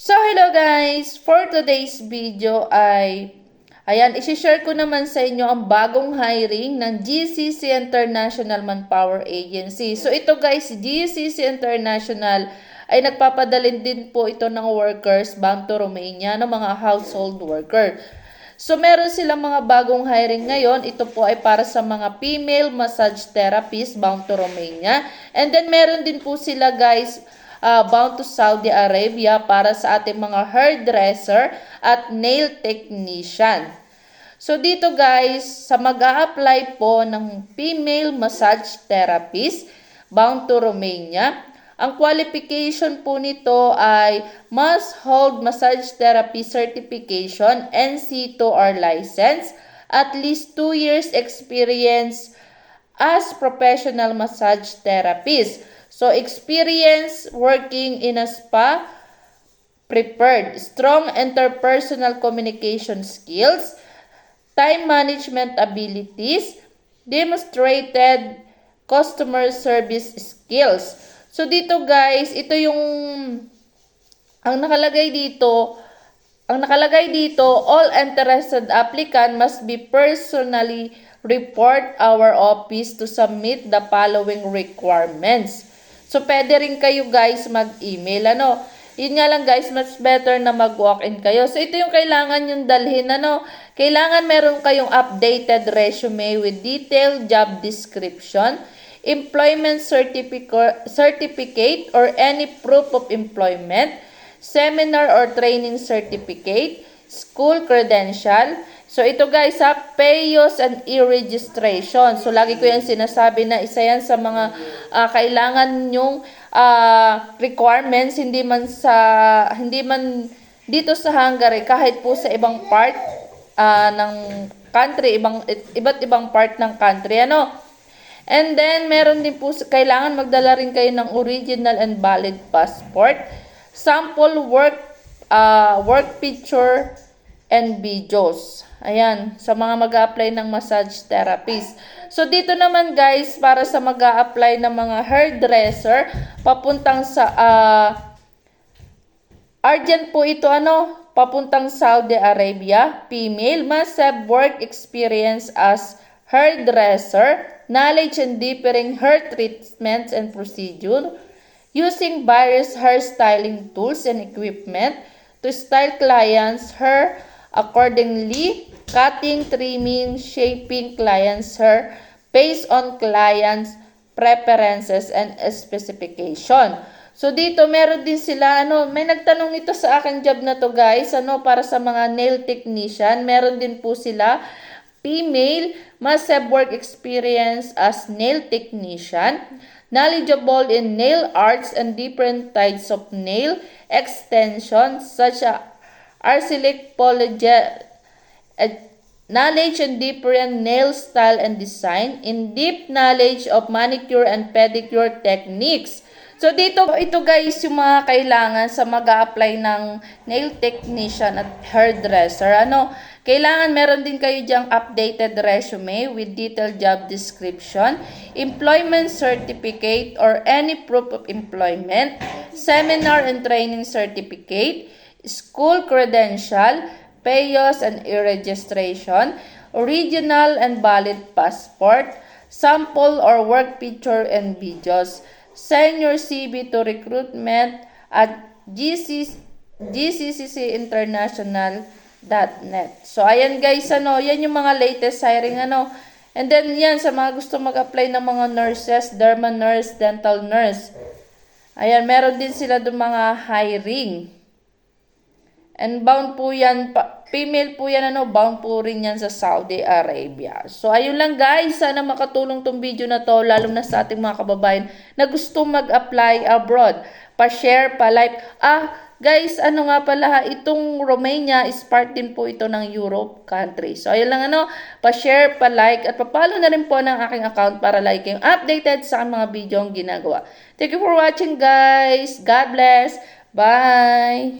So, hello guys! For today's video ay, isi-share ko naman sa inyo ang bagong hiring ng GCC International Manpower Agency. So, ito guys, GCC International ay nagpapadalin din po ito ng workers bound to Romania, ng mga household worker. So, meron silang mga bagong hiring ngayon. Ito po ay para sa mga female massage therapist bound to Romania. And then, meron din po sila guys, bound to Saudi Arabia para sa ating mga hairdresser at nail technician. So dito guys, sa mag-a-apply po ng female massage therapist bound to Romania, ang qualification po nito ay must hold massage therapy certification, NC2R license, at least 2 years experience as professional massage therapist. So, experience working in a spa, prepared, strong interpersonal communication skills, time management abilities, demonstrated customer service skills. So, dito guys, ito yung, ang nakalagay dito, all interested applicant must be personally report our office to submit the following requirements. So, pwede rin kayo guys mag-email, Yun nga lang guys, much better na mag-walk-in kayo. So, ito yung kailangan yung dalhin, Kailangan meron kayong updated resume with detailed job description, employment certificate or any proof of employment, seminar or training certificate, school credential. So, ito guys PAYOS and e-registration. So, lagi ko yan sinasabi na isa yan sa mga kailangan nyong requirements, hindi man dito sa Hungary, kahit po sa ibang part ng country, iba't ibang part ng country, And then, meron din po, kailangan magdala rin kayo ng original and valid passport, sample work picture, and videos. Ayan, sa mga mag-a-apply ng massage therapist. So, dito naman guys, para sa mag-a-apply ng mga hairdresser, papuntang sa, urgent po ito, papuntang Saudi Arabia, female, must have work experience as hairdresser, knowledge in differing hair treatments and procedure, using various hairstyling tools and equipment to style clients' hair accordingly, cutting, trimming, shaping clients' hair based on clients' preferences and specification. So, dito meron din sila, may nagtanong nito sa aking job na to guys, para sa mga nail technician, meron din po sila, female, must have work experience as nail technician, knowledgeable in nail arts and different types of nail extensions such as acrylic, polygel, knowledge in different nail style and design, in-depth knowledge of manicure and pedicure techniques. So, ito guys, yung mga kailangan sa mag-a-apply ng nail technician at hairdresser. Kailangan meron din kayo diyang updated resume with detailed job description, employment certificate or any proof of employment, seminar and training certificate, school credential, PAYOS and e-registration, original and valid passport, sample or work picture and videos. Send your CV to recruitment at gccinternational.net. So, ayan guys, yan yung mga latest hiring, And then, yan, sa mga gusto mag-apply ng mga nurses, derma nurse, dental nurse. Ayan, meron din sila doon mga hiring. And bound po yan, female po yan, bound po rin yan sa Saudi Arabia. So, ayun lang guys, sana makatulong tong video na to, lalo na sa ating mga kababayan na gusto mag-apply abroad. Pa-share, pa-like. Guys, nga pala, itong Romania is part din po ito ng Europe country. So, ayun lang, pa-share, pa-like, at pa-follow na rin po ng aking account para like yung updated sa mga video ang ginagawa. Thank you for watching guys. God bless. Bye!